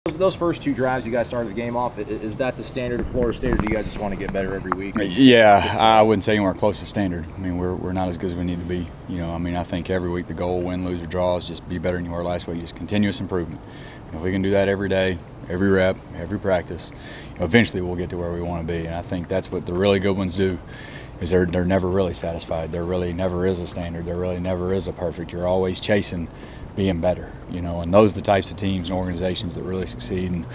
Those first two drives you guys started the game off, is that the standard of Florida State, or do you guys just want to get better every week? Yeah, I wouldn't say anywhere close to standard. I mean, we're not as good as we need to be. I mean, I think every week the goal, win, lose, or draw, is just be better than you were last week. Just continuous improvement. If we can do that every day, every rep, every practice, eventually we'll get to where we want to be. And I think that's what the really good ones do. Is they're never really satisfied. There really never is a standard. There really never is a perfect. You're always chasing being better, and those are the types of teams and organizations that really succeed, and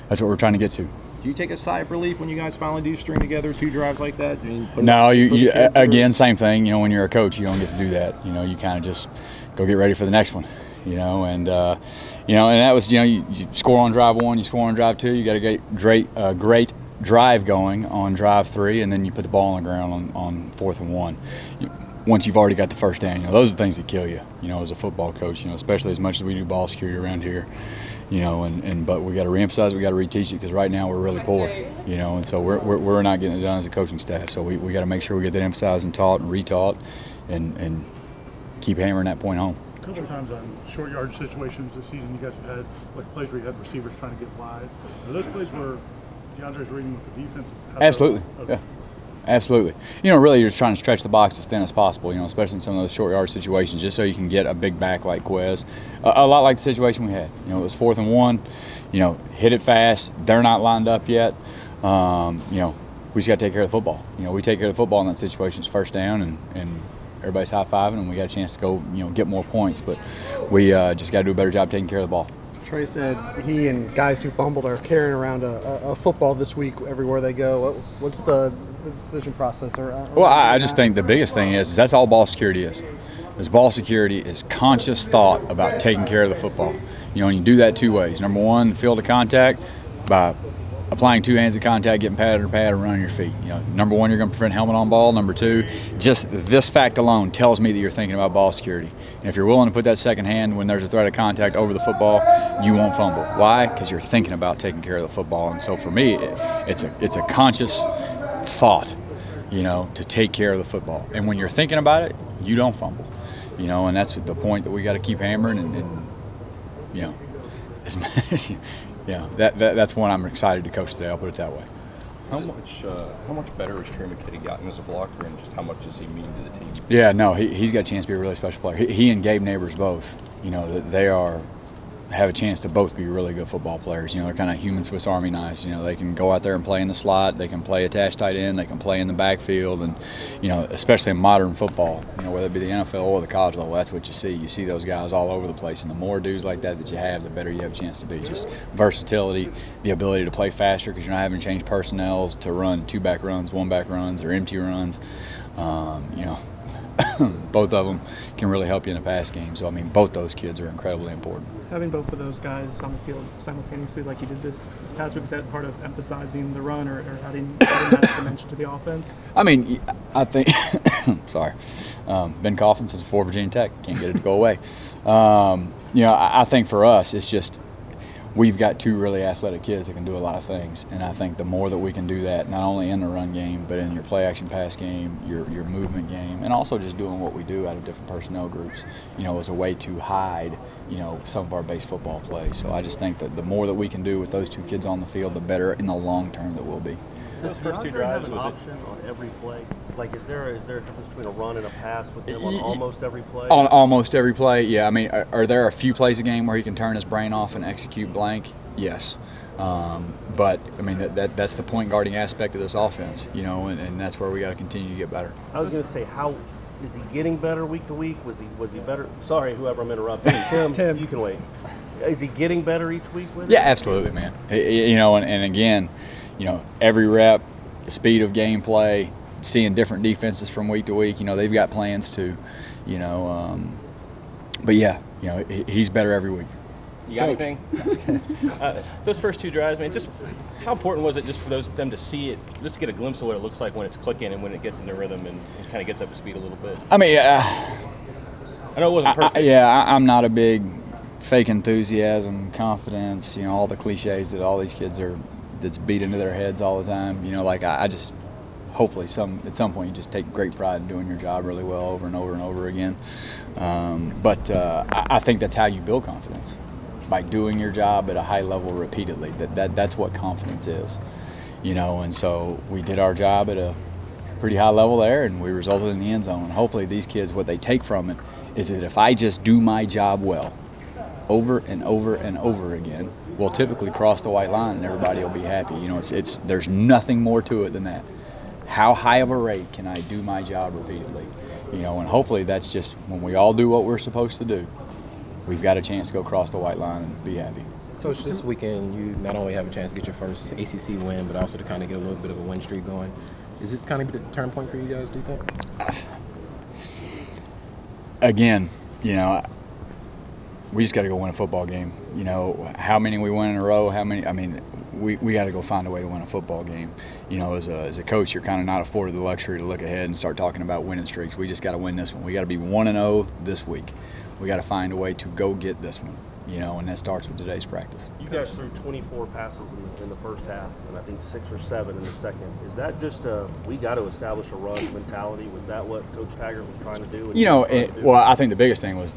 that's what we're trying to get to. Do you take a sigh of relief when you guys finally do string together two drives like that? No, again, same thing. When you're a coach, you don't get to do that. You kind of just go get ready for the next one. And that was, you score on drive one, you score on drive two, you got a great drive going on drive three, and then you put the ball on the ground on 4th and 1. Once you've already got the first down, those are the things that kill you, as a football coach, especially as much as we do ball security around here, but we got to reemphasize, we got to reteach it, because right now we're really poor, and so we're not getting it done as a coaching staff. So we got to make sure we get that emphasized and taught and retaught, and keep hammering that point home. A couple of times on short yardage situations this season, you guys have had plays where you had receivers trying to get wide. Are those plays where DeAndre's reading with the defense? Absolutely. Okay. Yeah. Absolutely. Really you're just trying to stretch the box as thin as possible, especially in some of those short yard situations, just so you can get a big back like Quez. A lot like the situation we had. It was 4th and 1, hit it fast. They're not lined up yet. We just got to take care of the football. We take care of the football in that situation. It's first down, and everybody's high-fiving, and we got a chance to go, get more points. But we just got to do a better job taking care of the ball. Trey said he and guys who fumbled are carrying around a football this week everywhere they go. What's the decision process? Well, I just think the biggest thing is that's all ball security is. Ball security is conscious thought about taking care of the football. And you do that two ways. Number one, field of contact, by applying two hands of contact, getting pad or pad, and running your feet. Number one, you're going to prevent helmet on ball. Number two, just this fact alone tells me that you're thinking about ball security. And if you're willing to put that second hand when there's a threat of contact over the football, you won't fumble. Why? Because you're thinking about taking care of the football. And so for me, it's a conscious thought, to take care of the football. And when you're thinking about it, you don't fumble. And that's the point that we got to keep hammering. That's one I'm excited to coach today. I'll put it that way. How much better has Trey McKitty gotten as a blocker, and just how much does he mean to the team? Yeah, no, he's got a chance to be a really special player. He and Gabe Neighbors both, they have a chance to both be really good football players. They're kind of human Swiss Army knives. They can go out there and play in the slot. They can play attached tight end. They can play in the backfield. And, especially in modern football, whether it be the NFL or the college level, that's what you see. You see those guys all over the place. And the more dudes like that you have, the better you have a chance to be. Just versatility, the ability to play faster because you're not having to change personnel to run 2-back runs, 1-back runs, or empty runs. Both of them can really help you in a pass game. So, both those kids are incredibly important. Having both of those guys on the field simultaneously like you did this past week, is that part of emphasizing the run or adding that dimension to the offense? I think – sorry. Been coughing since before Virginia Tech. Can't get it to go away. I think for us it's just we've got two really athletic kids that can do a lot of things, and I think the more that we can do that, not only in the run game, but in your play-action pass game, your movement game, and also just doing what we do out of different personnel groups, as a way to hide, some of our base football plays. So I just think that the more that we can do with those two kids on the field, the better in the long term that we'll be. Those first two drives, was it on every play? Like, is there a difference between a run and a pass with him on almost every play? On almost every play, yeah. Are there a few plays a game where he can turn his brain off and execute blank? Yes. But that's the point guarding aspect of this offense, and that's where we got to continue to get better. I was going to say, how is he getting better week to week? Was he better? Sorry, whoever I'm interrupting. Tim, you can wait. Is he getting better each week with it? Yeah, absolutely, man. And again, every rep, the speed of gameplay, seeing different defenses from week to week. They've got plans too. But yeah, he's better every week. You got anything? Those first two drives, man, just how important was it just for them to see it, just to get a glimpse of what it looks like when it's clicking and when it gets into rhythm and kind of gets up to speed a little bit? I know it wasn't perfect. I'm not a big fake enthusiasm, confidence, all the cliches that all these kids that's beat into their heads all the time. I just hopefully at some point you just take great pride in doing your job really well over and over and over again. But I think that's how you build confidence. by doing your job at a high level repeatedly. That's what confidence is, you know. And so we did our job at a pretty high level there, and we resulted in the end zone. And hopefully these kids, what they take from it is that if I just do my job well over and over and over again, we'll typically cross the white line and everybody will be happy. You know, there's nothing more to it than that. How high of a rate can I do my job repeatedly? You know, and hopefully that's just when we all do what we're supposed to do, we've got a chance to go across the white line and be happy. Coach, this weekend you not only have a chance to get your first ACC win, but also to kind of get a little bit of a win streak going. Is this kind of the turn point for you guys, do you think? Again, you know, we just got to go win a football game. You know, how many we win in a row, how many, I mean, we got to go find a way to win a football game. You know, as a coach, you're kind of not afforded the luxury to look ahead and start talking about winning streaks. We just got to win this one. We got to be 1-0 this week. We got to find a way to go get this one, you know, and that starts with today's practice. You guys threw 24 passes in the first half, and I think 6 or 7 in the second. Is that just we got to establish a run mentality? Was that what Coach Taggart was trying to do? You know, well, I think the biggest thing was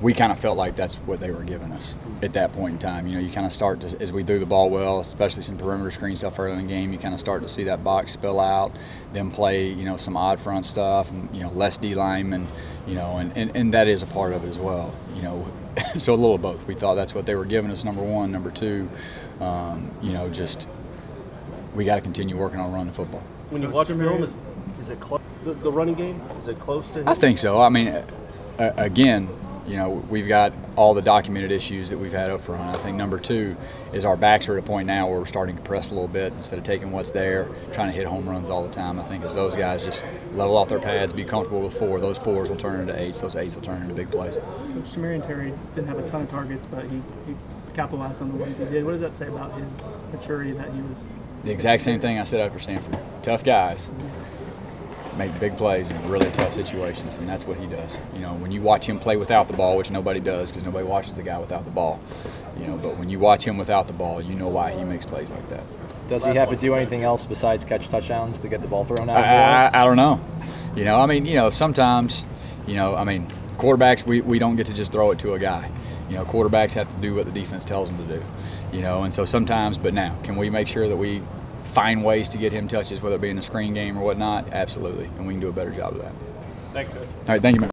we kind of felt like that's what they were giving us at that point in time. You know, you kind of start to, as we threw the ball well, especially some perimeter screen stuff early in the game, you kind of start to see that box spill out, them play, you know, some odd front stuff, and, you know, less D linemen, you know, and that is a part of it as well, you know. So a little of both. We thought that's what they were giving us, number one. Number two, you know, just we got to continue working on running the football. When you watch film, is it close? The running game, is it close to him? I think so. I mean, again, you know, we've got all the documented issues that we've had up front. I think number two is our backs are at a point now where we're starting to press a little bit instead of taking what's there, trying to hit home runs all the time. I think as those guys just level off their pads, be comfortable with 4, those 4s will turn into 8s, those 8s will turn into big plays. Coach Shamir Terry didn't have a ton of targets, but he capitalized on the ones he did. What does that say about his maturity that he was? The exact same thing I said after Stanford. Tough guys make big plays in really tough situations, and that's what he does. You know, when you watch him play without the ball, which nobody does because nobody watches the guy without the ball, you know, but when you watch him without the ball, you know why he makes plays like that. Does he have to do anything else besides catch touchdowns to get the ball thrown out? I don't know. You know, I mean, you know, sometimes, you know, I mean, quarterbacks, we don't get to just throw it to a guy. You know, quarterbacks have to do what the defense tells them to do, you know, and so sometimes, but now, can we make sure that we find ways to get him touches, whether it be in a screen game or whatnot? Absolutely, and we can do a better job of that. Thanks, Coach. All right, thank you, man.